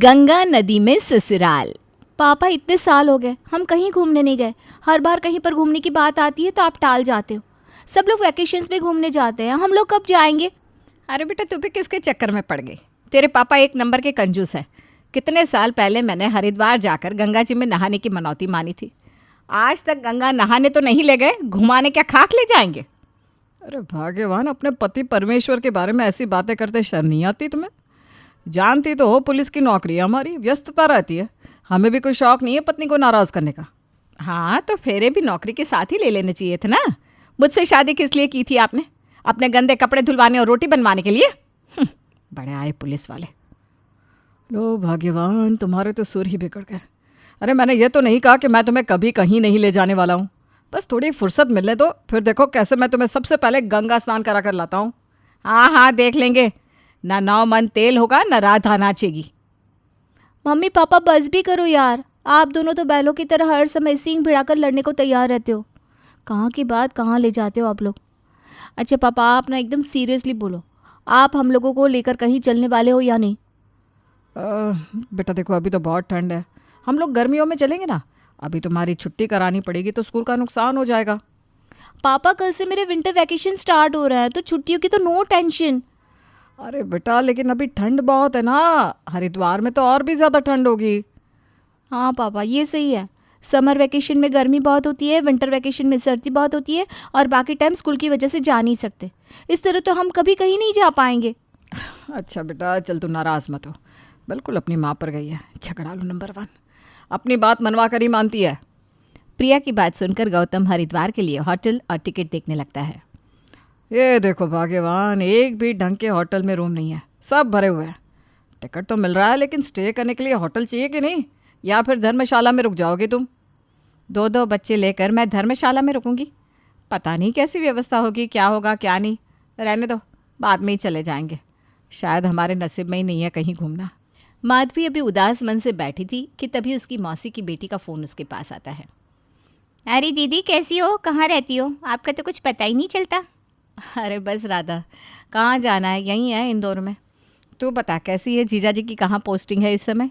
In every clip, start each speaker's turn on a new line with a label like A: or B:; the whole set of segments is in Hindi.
A: गंगा नदी में ससुराल। पापा इतने साल हो गए हम कहीं घूमने नहीं गए। हर बार कहीं पर घूमने की बात आती है तो आप टाल जाते हो। सब लोग वैकेशंस में घूमने जाते हैं, हम लोग कब जाएंगे?
B: अरे बेटा तू भी किसके चक्कर में पड़ गई? तेरे पापा एक नंबर के कंजूस हैं। कितने साल पहले मैंने हरिद्वार जाकर गंगा जी में नहाने की मनौती मानी थी। आज तक गंगा नहाने तो नहीं ले गए, घुमाने क्या खाक ले जाएंगे? अरे भाग्यवान, अपने पति परमेश्वर के बारे में ऐसी बातें करते शर्म नहीं आती तुम्हें? जानती तो हो पुलिस की नौकरी हमारी व्यस्तता रहती है, हमें भी कोई शौक नहीं है पत्नी को नाराज़ करने का। हाँ तो फेरे भी नौकरी के साथ ही ले लेने चाहिए थे ना। मुझसे शादी किस लिए की थी आपने? अपने गंदे कपड़े धुलवाने और रोटी बनवाने के लिए? बड़े आए पुलिस वाले। लो भाग्यवान, तुम्हारे तो सुर ही बिगड़ गए। अरे मैंने ये तो नहीं कहा कि मैं तुम्हें कभी कहीं नहीं ले जाने वाला हूँ। बस थोड़ी फुर्सत मिलने दो, फिर देखो कैसे मैं तुम्हें सबसे पहले गंगा स्नान करा कर लाता हूँ। हाँ हाँ देख लेंगे, ना 9 मन तेल होगा ना राधा नाचेगी।
A: मम्मी पापा बस भी करो यार, आप दोनों तो बैलों की तरह हर समय सींग भिड़ाकर लड़ने को तैयार रहते हो। कहाँ की बात कहाँ ले जाते हो आप लोग। अच्छा पापा, आप ना एकदम सीरियसली बोलो, आप हम लोगों को लेकर कहीं चलने वाले हो या नहीं?
B: बेटा देखो, अभी तो बहुत ठंड है, हम लोग गर्मियों में चलेंगे ना। अभी तुम्हारी छुट्टी करानी पड़ेगी तो स्कूल का नुकसान हो जाएगा।
A: पापा कल से मेरे विंटर वैकेशन स्टार्ट हो रहा है तो छुट्टियों की तो नो टेंशन।
B: अरे बेटा लेकिन अभी ठंड बहुत है ना, हरिद्वार में तो और भी ज़्यादा ठंड होगी।
A: हाँ पापा ये सही है, समर वैकेशन में गर्मी बहुत होती है, विंटर वैकेशन में सर्दी बहुत होती है और बाकी टाइम स्कूल की वजह से जा नहीं सकते। इस तरह तो हम कभी कहीं नहीं जा पाएंगे।
B: अच्छा बेटा चल, तू नाराज़ मत हो, बिल्कुल अपनी माँ पर गई है, झगड़ालू नंबर 1, अपनी बात मनवा कर ही मानती है।
A: प्रिया की बात सुनकर गौतम हरिद्वार के लिए होटल और टिकट देखने लगता है।
B: ये देखो भाग्यवान, एक भी ढंग के होटल में रूम नहीं है, सब भरे हुए हैं। टिकट तो मिल रहा है लेकिन स्टे करने के लिए होटल चाहिए कि नहीं, या फिर धर्मशाला में रुक जाओगे तुम? 2-2 बच्चे लेकर मैं धर्मशाला में रुकूंगी? पता नहीं कैसी व्यवस्था होगी, क्या होगा क्या नहीं। रहने दो, बाद में ही चले जाएंगे, शायद हमारे नसीब में ही नहीं है कहीं घूमना।
A: माधवी अभी उदास मन से बैठी थी कि तभी उसकी मौसी की बेटी का फ़ोन उसके पास आता है। अरे दीदी कैसी हो, कहाँ रहती हो, आपका तो कुछ पता ही नहीं चलता।
B: अरे बस राधा, कहाँ जाना है, यहीं है इंदौर में। तू बता कैसी है, जीजा जी की कहाँ पोस्टिंग है इस समय?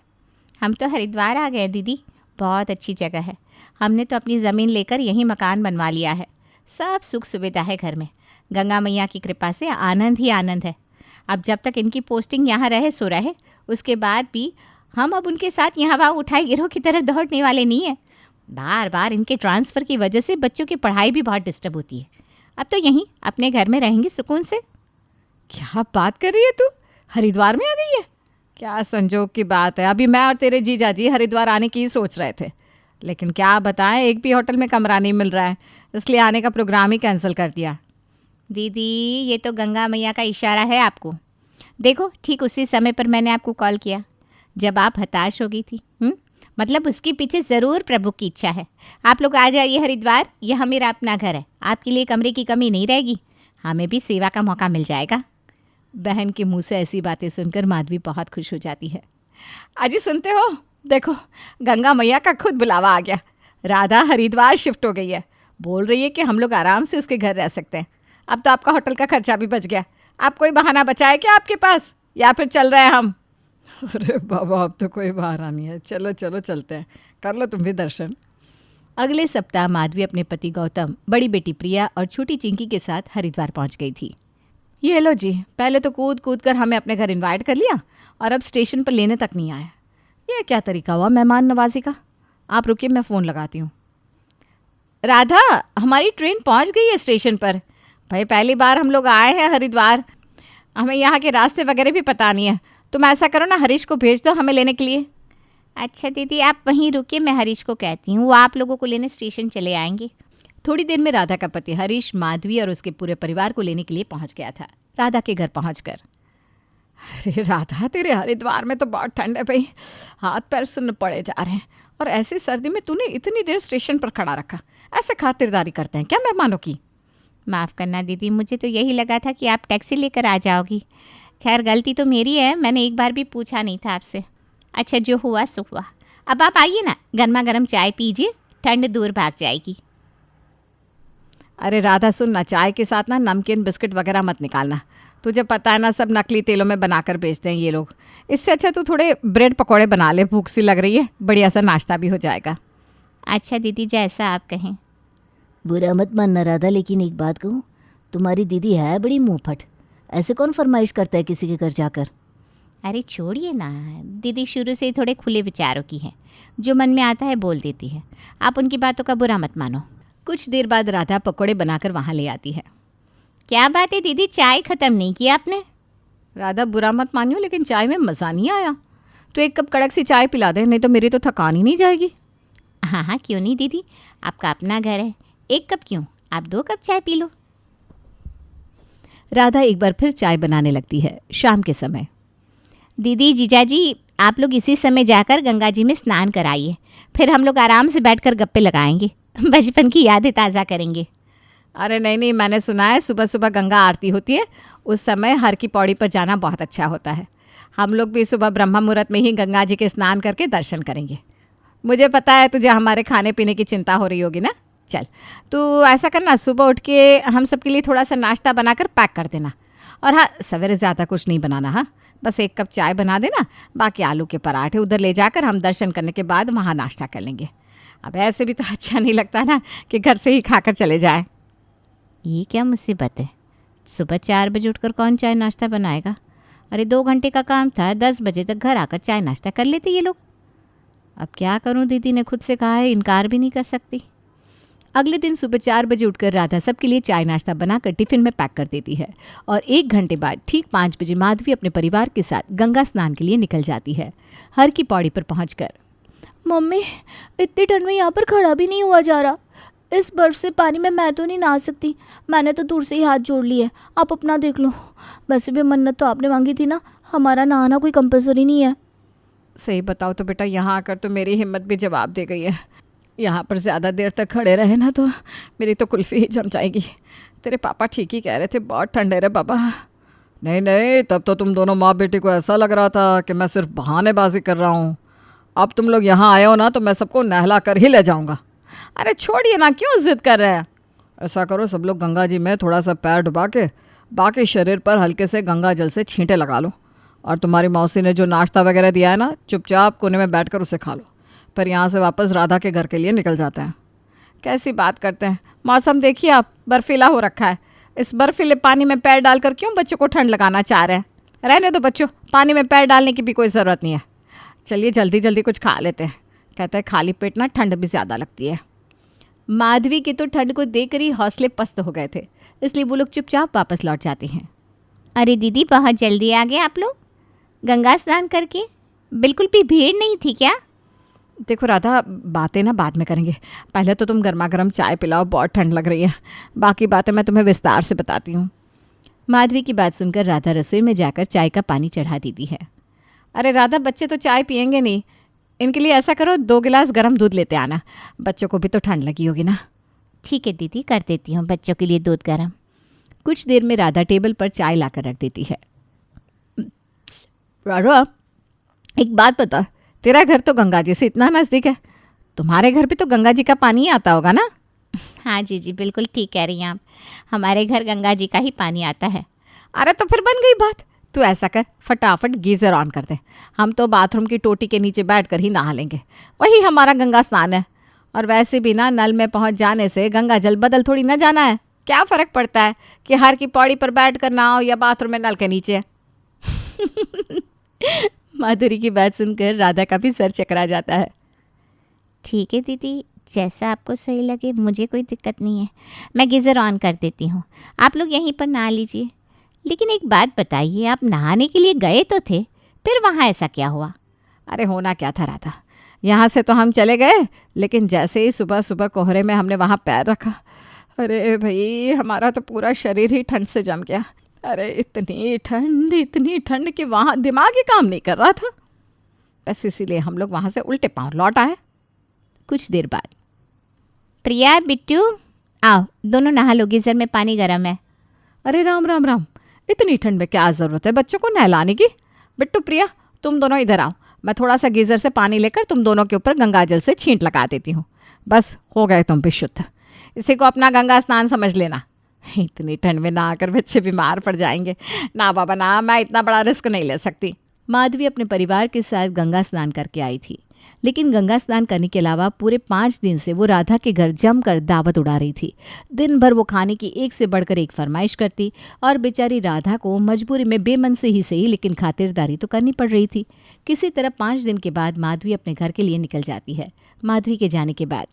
A: हम तो हरिद्वार आ गए दीदी, बहुत अच्छी जगह है। हमने तो अपनी ज़मीन लेकर यहीं मकान बनवा लिया है, सब सुख सुविधा है घर में। गंगा मैया की कृपा से आनंद ही आनंद है। अब जब तक इनकी पोस्टिंग यहाँ रहे सो रहे, उसके बाद भी हम अब उनके साथ यहाँ वहाँ उठाए गिरोह की तरह दौड़ने वाले नहीं हैं। बार बार इनके ट्रांसफ़र की वजह से बच्चों की पढ़ाई भी बहुत डिस्टर्ब होती है। अब तो यहीं अपने घर में रहेंगी सुकून से।
B: क्या बात कर रही है तू, हरिद्वार में आ गई है? क्या संजोग की बात है, अभी मैं और तेरे जीजा जी हरिद्वार आने की ही सोच रहे थे, लेकिन क्या बताएं एक भी होटल में कमरा नहीं मिल रहा है, इसलिए आने का प्रोग्राम ही कैंसिल कर दिया।
A: दीदी ये तो गंगा मैया का इशारा है आपको। देखो ठीक उसी समय पर मैंने आपको कॉल किया जब आप हताश हो गई थी। मतलब उसके पीछे ज़रूर प्रभु की इच्छा है। आप लोग आ जाइए हरिद्वार, यह मेरा अपना घर है, आपके लिए कमरे की कमी नहीं रहेगी, हमें भी सेवा का मौका मिल जाएगा।
B: बहन के मुंह से ऐसी बातें सुनकर माधवी बहुत खुश हो जाती है। अजी सुनते हो, देखो गंगा मैया का खुद बुलावा आ गया, राधा हरिद्वार शिफ्ट हो गई है, बोल रही है कि हम लोग आराम से उसके घर रह सकते हैं। अब तो आपका होटल का खर्चा भी बच गया। आप कोई बहाना बचाए क्या आपके पास, या फिर चल रहे हैं हम? अरे बाबा अब तो कोई बहाना नहीं है, चलो चलो चलते हैं, कर लो तुम भी दर्शन।
A: अगले सप्ताह माधवी अपने पति गौतम, बड़ी बेटी प्रिया और छोटी चिंकी के साथ हरिद्वार पहुंच गई थी।
B: ये लो जी, पहले तो कूद कूद कर हमें अपने घर इनवाइट कर लिया और अब स्टेशन पर लेने तक नहीं आया। ये क्या तरीका हुआ मेहमान नवाजी का? आप रुकिए, मैं फ़ोन लगाती हूँ। राधा, हमारी ट्रेन पहुँच गई है स्टेशन पर। भाई पहली बार हम लोग आए हैं हरिद्वार, हमें यहाँ के रास्ते वगैरह भी पता नहीं है। तुम ऐसा करो ना, हरीश को भेज दो हमें लेने के लिए।
A: अच्छा दीदी आप वहीं रुकिए, मैं हरीश को कहती हूँ, वो आप लोगों को लेने स्टेशन चले आएंगे।
B: थोड़ी देर में राधा का पति हरीश माधवी और उसके पूरे परिवार को लेने के लिए पहुंच गया था। राधा के घर पहुंचकर, अरे राधा तेरे हरिद्वार में तो बहुत ठंड है भाई, हाथ पैर सुन्न पड़े जा रहे हैं, और ऐसी सर्दी में तूने इतनी देर स्टेशन पर खड़ा रखा, ऐसे खातिरदारी करते हैं क्या मेहमानों की?
A: माफ़ करना दीदी, मुझे तो यही लगा था कि आप टैक्सी लेकर आ जाओगी। खैर गलती तो मेरी है, मैंने एक बार भी पूछा नहीं था आपसे। अच्छा जो हुआ सो हुआ, अब आप आइए ना, गर्मा गर्म चाय पीजिए, ठंड दूर भाग जाएगी।
B: अरे राधा सुन ना, चाय के साथ ना नमकीन बिस्किट वगैरह मत निकालना। तुझे पता है ना, सब नकली तेलों में बनाकर बेचते हैं ये लोग। इससे अच्छा तू थोड़े ब्रेड पकौड़े बना ले, भूख सी लग रही है, बढ़िया सा नाश्ता भी हो जाएगा।
A: अच्छा दीदी, जैसा आप कहें।
C: बुरा मत मानना राधा, लेकिन एक बात कहूँ, तुम्हारी दीदी है बड़ी मुंहफट। ऐसे कौन फरमाइश करता है किसी के घर जाकर?
A: अरे छोड़िए ना, दीदी शुरू से ही थोड़े खुले विचारों की है, जो मन में आता है बोल देती है। आप उनकी बातों का बुरा मत मानो।
B: कुछ देर बाद राधा पकौड़े बनाकर वहाँ ले आती है।
A: क्या बात है दीदी, चाय ख़त्म नहीं किया आपने?
B: राधा बुरा मत मानियो, लेकिन चाय में मज़ा नहीं आया। तो एक कप कड़क सी चाय पिला दे, नहीं तो मेरी तो थकान ही नहीं जाएगी।
A: हाँ हाँ, क्यों नहीं दीदी, आपका अपना घर है। एक कप क्यों, आप 2 कप चाय पी लो।
B: राधा एक बार फिर चाय बनाने लगती है शाम के समय।
A: दीदी जीजाजी, आप लोग इसी समय जाकर गंगा जी में स्नान कराइए, फिर हम लोग आराम से बैठकर गप्पे लगाएंगे, बचपन की यादें ताज़ा करेंगे।
B: अरे नहीं नहीं, मैंने सुना है सुबह सुबह गंगा आरती होती है, उस समय हर की पौड़ी पर जाना बहुत अच्छा होता है। हम लोग भी सुबह ब्रह्म मुहूर्त में ही गंगा जी के स्नान करके दर्शन करेंगे। मुझे पता है तुझे हमारे खाने पीने की चिंता हो रही होगी ना। चल तू ऐसा करना, सुबह उठ के हम सब के लिए थोड़ा सा नाश्ता बनाकर पैक कर देना। और हाँ, सवेरे ज़्यादा कुछ नहीं बनाना, हाँ बस 1 कप चाय बना देना, बाकी आलू के पराठे उधर ले जाकर हम दर्शन करने के बाद वहाँ नाश्ता कर लेंगे। अब ऐसे भी तो अच्छा नहीं लगता ना कि घर से ही खाकर चले जाए।
A: ये क्या मुसीबत है, सुबह 4 बजे उठकर कौन चाय नाश्ता बनाएगा? अरे 2 घंटे का काम था, 10 बजे तक घर आकर चाय नाश्ता कर लेते ये लोग। अब क्या करूं, दीदी ने खुद से कहा है, इनकार भी नहीं कर सकती।
B: अगले दिन सुबह 4 बजे उठकर राधा सबके लिए चाय नाश्ता बनाकर टिफ़िन में पैक कर देती है और 1 घंटे बाद ठीक 5 बजे माधवी अपने परिवार के साथ गंगा स्नान के लिए निकल जाती है। हर की पौड़ी पर पहुंचकर,
C: मम्मी, इतनी ठंड में यहाँ पर खड़ा भी नहीं हुआ जा रहा। इस बर्फ से पानी में मैं तो नहीं नहा सकती। मैंने तो दूर से ही हाथ जोड़ लिए, आप अपना देख लो। वैसे भी मन्नत तो आपने मांगी थी ना, हमारा नहाना कोई कंपलसरी नहीं है।
B: सही बताओ तो बेटा, यहाँ आकर तो मेरी हिम्मत भी जवाब दे गई है। यहाँ पर ज़्यादा देर तक खड़े रहे ना तो मेरी तो कुल्फ़ी ही जम जाएगी। तेरे पापा ठीक ही कह रहे थे, बहुत ठंड है रे बाबा। नहीं नहीं, तब तो तुम दोनों माँ बेटी को ऐसा लग रहा था कि मैं सिर्फ बहानेबाजी कर रहा हूँ। अब तुम लोग यहाँ आए हो ना तो मैं सबको नहला कर ही ले जाऊँगा। अरे छोड़िए ना, क्यों ज़िद कर रहे हैं? ऐसा करो, सब लोग गंगा जी में थोड़ा सा पैर डुबा के बाकी शरीर पर हल्के से गंगा जल से छींटे लगा लो। और तुम्हारी मौसी ने जो नाश्ता वगैरह दिया है ना, चुपचाप कोने में बैठकर उसे खा लो। पर यहाँ से वापस राधा के घर के लिए निकल जाते हैं। कैसी बात करते हैं, मौसम देखिए आप, बर्फीला हो रखा है। इस बर्फीले पानी में पैर डालकर क्यों बच्चों को ठंड लगाना चाह रहे हैं? रहने दो बच्चों, पानी में पैर डालने की भी कोई ज़रूरत नहीं है। चलिए जल्दी जल्दी कुछ खा लेते हैं। कहते हैं खाली पेट ना ठंड भी ज़्यादा लगती है। माधवी के तो ठंड को देखकर ही हौसले पस्त हो गए थे, इसलिए वो लोग चुपचाप वापस लौट जाते हैं।
A: अरे दीदी, बहुत जल्दी आ गए आप लोग गंगा स्नान करके, बिल्कुल भी भीड़ नहीं थी क्या?
B: देखो राधा, बातें ना बाद में करेंगे, पहले तो तुम गर्मा गर्म चाय पिलाओ, बहुत ठंड लग रही है। बाकी बातें मैं तुम्हें विस्तार से बताती हूँ। माधवी की बात सुनकर राधा रसोई में जाकर चाय का पानी चढ़ा देती है। अरे राधा, बच्चे तो चाय पियेंगे नहीं, इनके लिए ऐसा करो 2 गिलास गर्म दूध लेते आना, बच्चों को भी तो ठंड लगी होगी ना।
A: ठीक है दीदी, कर देती हूँ बच्चों के लिए दूध गर्म।
B: कुछ देर में राधा टेबल पर चाय लाकर रख देती है। राधा, एक बात बता, तेरा घर तो गंगा जी से इतना नज़दीक है, तुम्हारे घर पे तो गंगा जी का पानी ही आता होगा ना?
A: हाँ जी जी, बिल्कुल ठीक कह रही हैं आप, हमारे घर गंगा जी का ही पानी आता है।
B: अरे तो फिर बन गई बात। तू ऐसा कर, फटाफट गीज़र ऑन कर दे, हम तो बाथरूम की टोटी के नीचे बैठ कर ही नहा लेंगे, वही हमारा गंगा स्नान है। और वैसे भी ना, नल में पहुंच जाने से गंगा जल बदल थोड़ी ना जाना है, क्या फ़र्क पड़ता है कि हर की पौड़ी पर बैठ कर नहाओ या बाथरूम में नल के नीचे। माधुरी की बात सुनकर राधा का भी सर चकरा जाता है।
A: ठीक है दीदी, जैसा आपको सही लगे, मुझे कोई दिक्कत नहीं है, मैं गीज़र ऑन कर देती हूँ, आप लोग यहीं पर नहा लीजिए। लेकिन एक बात बताइए, आप नहाने के लिए गए तो थे, फिर वहाँ ऐसा क्या हुआ?
B: अरे होना क्या था राधा, यहाँ से तो हम चले गए, लेकिन जैसे ही सुबह सुबह कोहरे में हमने वहाँ पैर रखा, अरे भाई हमारा तो पूरा शरीर ही ठंड से जम गया। अरे इतनी ठंड कि वहाँ दिमाग ही काम नहीं कर रहा था। बस इसीलिए हम लोग वहाँ से उल्टे पाँव लौट आए। कुछ देर बाद,
A: प्रिया, बिट्टू, आओ दोनों नहा लो, गीज़र में पानी गर्म है।
B: अरे राम राम राम, इतनी ठंड में क्या ज़रूरत है बच्चों को नहलाने की? बिट्टू, प्रिया, तुम दोनों इधर आओ, मैं थोड़ा सा गीज़र से पानी लेकर तुम दोनों के ऊपर गंगा जल से छींट लगा देती हूँ, बस हो गए तुम भी शुद्ध। इसी को अपना गंगा स्नान समझ लेना। इतनी ठंड में ना आकर बच्चे बीमार पड़ जाएंगे। ना बाबा ना, मैं इतना बड़ा रिस्क नहीं ले सकती।
A: माधवी अपने परिवार के साथ गंगा स्नान करके आई थी, लेकिन गंगा स्नान करने के अलावा पूरे 5 दिन से वो राधा के घर जमकर दावत उड़ा रही थी। दिन भर वो खाने की एक से बढ़कर एक फरमाइश करती और बेचारी राधा को मजबूरी में बेमन से ही सही लेकिन खातिरदारी तो करनी पड़ रही थी। किसी तरह 5 दिन के बाद माधवी अपने घर के लिए निकल जाती है। माधवी के जाने के बाद,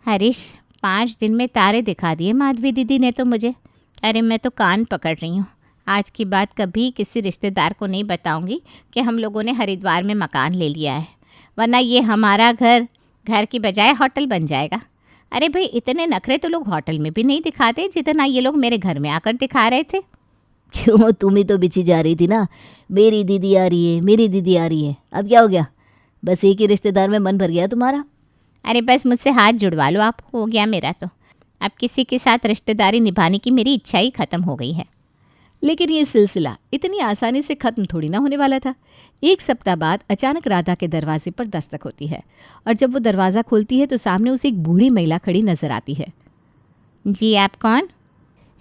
A: हरीश 5 दिन में तारे दिखा दिए माधवी दीदी ने तो मुझे। अरे मैं तो कान पकड़ रही हूँ। आज की बात कभी किसी रिश्तेदार को नहीं बताऊंगी कि हम लोगों ने हरिद्वार में मकान ले लिया है, वरना ये हमारा घर की बजाय होटल बन जाएगा। अरे भाई, इतने नखरे तो लोग होटल में भी नहीं दिखाते जितना ये लोग मेरे घर में आकर दिखा रहे थे।
C: क्यों, तुम ही तो बिछी जा रही थी ना, मेरी दीदी आ रही है, मेरी दीदी आ रही है। अब क्या हो गया, बस एक ही रिश्तेदार में मन भर गया तुम्हारा?
A: अरे बस मुझसे हाथ जुड़वा लो आप, हो गया मेरा तो। अब किसी के साथ रिश्तेदारी निभाने की मेरी इच्छा ही ख़त्म हो गई है।
B: लेकिन ये सिलसिला इतनी आसानी से ख़त्म थोड़ी ना होने वाला था। 1 सप्ताह बाद अचानक राधा के दरवाजे पर दस्तक होती है और जब वो दरवाज़ा खोलती है तो सामने उसे एक बूढ़ी महिला खड़ी नजर आती है।
A: जी आप कौन?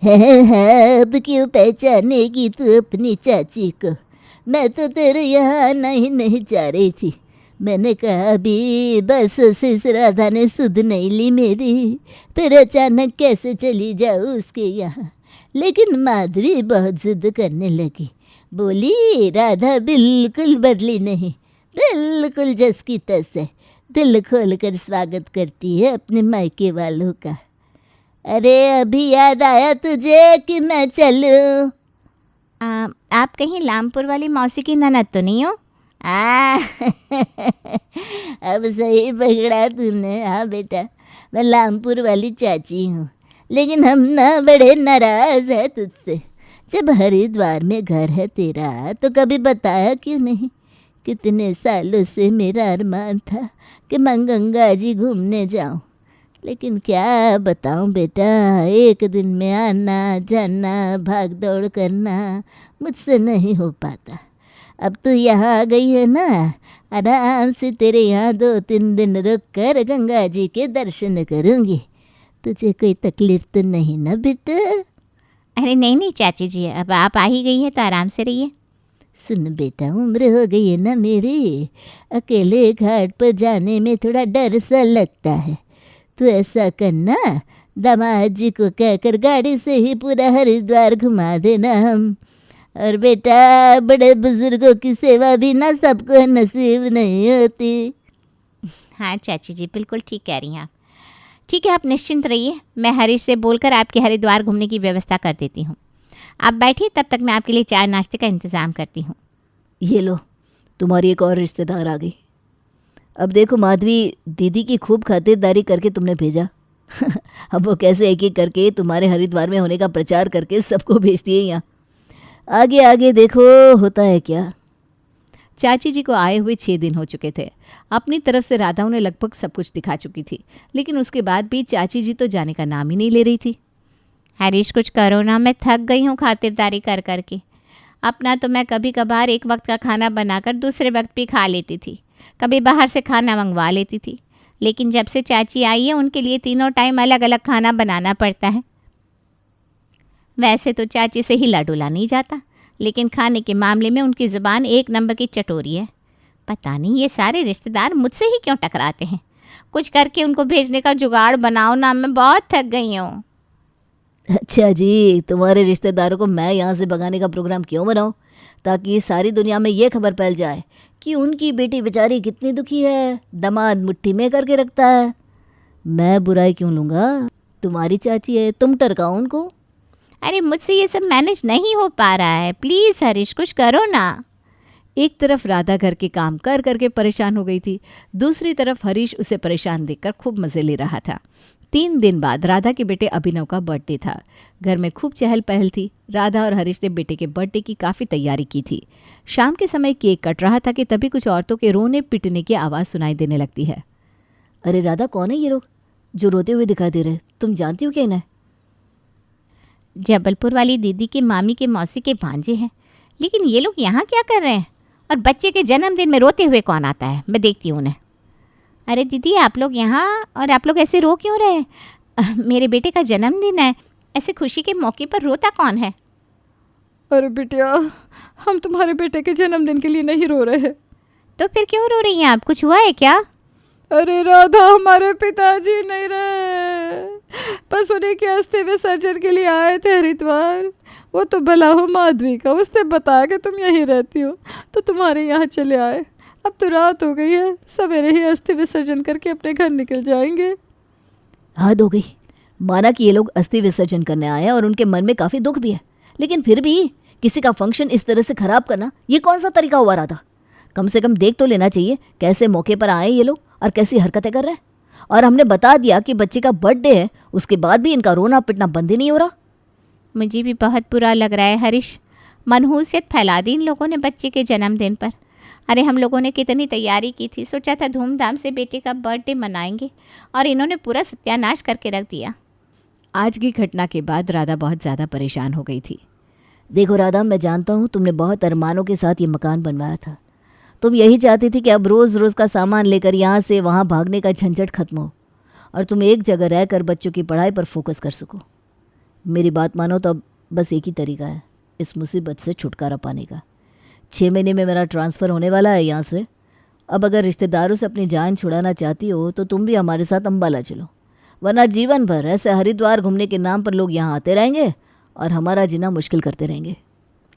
C: है, अब क्यों पहचानेगी तू अपनी चाची को? मैं तो तेरे यहाँ नहीं जा रही थी। मैंने कहा अभी बरसों से इस राधा ने सुध नहीं ली मेरी, फिर अचानक कैसे चली जाऊँ उसके यहाँ। लेकिन माधवी बहुत जिद करने लगी, बोली राधा बिल्कुल बदली नहीं, बिल्कुल जस की तस है, दिल खोल कर स्वागत करती है अपने मायके वालों का। अरे अभी याद आया तुझे कि मैं चलूं?
A: आप कहीं लामपुर वाली मौसी की ननद तो नहीं हो?
C: अब सही पकड़ा तूने। हाँ बेटा, मैं लामपुर वाली चाची हूँ, लेकिन हम ना बड़े नाराज़ है तुझसे। जब हरिद्वार में घर है तेरा तो कभी बताया क्यों नहीं? कितने सालों से मेरा अरमान था कि मैं गंगा जी घूमने जाऊँ, लेकिन क्या बताऊँ बेटा, एक दिन में आना जाना भाग दौड़ करना मुझसे नहीं हो पाता। अब तो यहाँ आ गई है ना, आराम से तेरे यहाँ 2-3 दिन रुक कर गंगा जी के दर्शन करूँगी। तुझे कोई तकलीफ तो नहीं ना बेटा?
A: अरे नहीं चाची जी, अब आप आ ही गई है तो आराम से रहिए।
C: सुन बेटा, उम्र हो गई है ना मेरी, अकेले घाट पर जाने में थोड़ा डर सा लगता है। तो ऐसा करना, दामाद जी को कहकर गाड़ी से ही पूरा हरिद्वार घुमा देना हम। और बेटा, बड़े बुजुर्गों की सेवा भी ना सबको नसीब नहीं होती।
A: हाँ चाची जी, बिल्कुल ठीक कह रही हैं आप। ठीक है, आप निश्चिंत रहिए, मैं हरीश से बोलकर आपके हरिद्वार घूमने की व्यवस्था कर देती हूँ। आप बैठिए, तब तक मैं आपके लिए चाय नाश्ते का इंतज़ाम करती हूँ।
C: ये लो, तुम्हारी एक और रिश्तेदार आ गई। अब देखो माधवी, दीदी की खूब खातिरदारी करके तुमने भेजा। अब वो कैसे एक एक करके तुम्हारे हरिद्वार में होने का प्रचार करके सबको भेजती है यहाँ। आगे आगे देखो होता है क्या।
B: चाची जी को आए हुए 6 दिन हो चुके थे। अपनी तरफ से राधा उन्हें लगभग सब कुछ दिखा चुकी थी, लेकिन उसके बाद भी चाची जी तो जाने का नाम ही नहीं ले रही थी।
A: हरीश कुछ करो ना, मैं थक गई हूँ खातिरदारी कर करके। अपना तो मैं कभी कभार एक वक्त का खाना बनाकर दूसरे वक्त भी खा लेती थी, कभी बाहर से खाना मंगवा लेती थी, लेकिन जब से चाची आई है उनके लिए तीनों टाइम अलग अलग खाना बनाना पड़ता है। वैसे तो चाची से हिला डुला नहीं जाता, लेकिन खाने के मामले में उनकी ज़ुबान 1 नंबर की चटोरी है। पता नहीं ये सारे रिश्तेदार मुझसे ही क्यों टकराते हैं। कुछ करके उनको भेजने का जुगाड़ बनाओ ना, मैं बहुत थक गई हूँ।
C: अच्छा जी, तुम्हारे रिश्तेदारों को मैं यहाँ से भगाने का प्रोग्राम क्यों बनाऊँ, ताकि सारी दुनिया में ये खबर फैल जाए कि उनकी बेटी बेचारी कितनी दुखी है, दामाद मुट्ठी में करके रखता है। मैं बुराई क्यों लूँगा, तुम्हारी चाची है, तुम टरकाओ उनको।
A: अरे मुझसे ये सब मैनेज नहीं हो पा रहा है, प्लीज़ हरीश कुछ करो ना।
B: एक तरफ राधा घर के काम कर करके परेशान हो गई थी, दूसरी तरफ हरीश उसे परेशान देखकर खूब मज़े ले रहा था। 3 दिन बाद राधा के बेटे अभिनव का बर्थडे था। घर में खूब चहल पहल थी। राधा और हरीश ने बेटे के बर्थडे की काफ़ी तैयारी की थी। शाम के समय केक कट रहा था कि तभी कुछ औरतों के रोने पिटने की आवाज़ सुनाई देने लगती है।
C: अरे राधा, कौन है ये लोग जो रोते हुए दिखाई दे रहे? तुम जानती हो क्या इन्हें?
A: जबलपुर वाली दीदी के मामी के मौसी के भांजे हैं, लेकिन ये लोग यहाँ क्या कर रहे हैं? और बच्चे के जन्मदिन में रोते हुए कौन आता है? मैं देखती हूँ उन्हें। अरे दीदी, आप लोग यहाँ, और आप लोग ऐसे रो क्यों रहे हैं? मेरे बेटे का जन्मदिन है, ऐसे खुशी के मौके पर रोता कौन है?
B: अरे बिटिया, हम तुम्हारे बेटे के जन्मदिन के लिए नहीं रो रहे हैं।
A: तो फिर क्यों रो रही हैं आप? कुछ हुआ है क्या?
B: अरे राधा, हमारे पिताजी नहीं रहे, बस उन्हीं के अस्थि विसर्जन के लिए आए थे हरिद्वार। वो तो भला हो माधवी का, उसने बताया कि तुम यहीं रहती हो तो तुम्हारे यहाँ चले आए। अब तो रात हो गई है, सवेरे ही अस्थि विसर्जन करके अपने घर निकल जाएंगे।
C: हद हो गई। माना कि ये लोग अस्थि विसर्जन करने आए हैं और उनके मन में काफ़ी दुख भी है, लेकिन फिर भी किसी का फंक्शन इस तरह से खराब करना, ये कौन सा तरीका हुआ राधा? कम से कम देख तो लेना चाहिए कैसे मौके पर आए ये लोग और कैसी हरकतें कर रहे हैं। और हमने बता दिया कि बच्चे का बर्थडे है, उसके बाद भी इनका रोना पिटना बंद ही नहीं हो रहा।
A: मुझे भी बहुत बुरा लग रहा है हरीश। मनहूसियत फैला दी इन लोगों ने बच्चे के जन्मदिन पर। अरे हम लोगों ने कितनी तैयारी की थी, सोचा था धूमधाम से बेटे का बर्थडे मनाएंगे, और इन्होंने पूरा सत्यानाश करके रख दिया।
B: आज की घटना के बाद राधा बहुत ज़्यादा परेशान हो गई थी।
C: देखो राधा, मैं जानता हूँ तुमने बहुत अरमानों के साथ ये मकान बनवाया था। तुम यही चाहती थी कि अब रोज़ रोज़ का सामान लेकर यहाँ से वहाँ भागने का झंझट खत्म हो और तुम एक जगह रहकर बच्चों की पढ़ाई पर फोकस कर सको। मेरी बात मानो तो अब बस एक ही तरीका है इस मुसीबत से छुटकारा पाने का। 6 महीने में मेरा ट्रांसफ़र होने वाला है यहाँ से। अब अगर रिश्तेदारों से अपनी जान छुड़ाना चाहती हो तो तुम भी हमारे साथ अम्बाला चलो, वरना जीवन भर ऐसे हरिद्वार घूमने के नाम पर लोग यहाँ आते रहेंगे और हमारा जीना मुश्किल करते रहेंगे।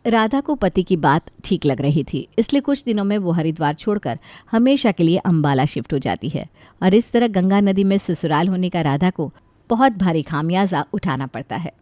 B: राधा को पति की बात ठीक लग रही थी, इसलिए कुछ दिनों में वो हरिद्वार छोड़कर हमेशा के लिए अम्बाला शिफ्ट हो जाती है। और इस तरह गंगा नदी में ससुराल होने का राधा को बहुत भारी खामियाजा उठाना पड़ता है।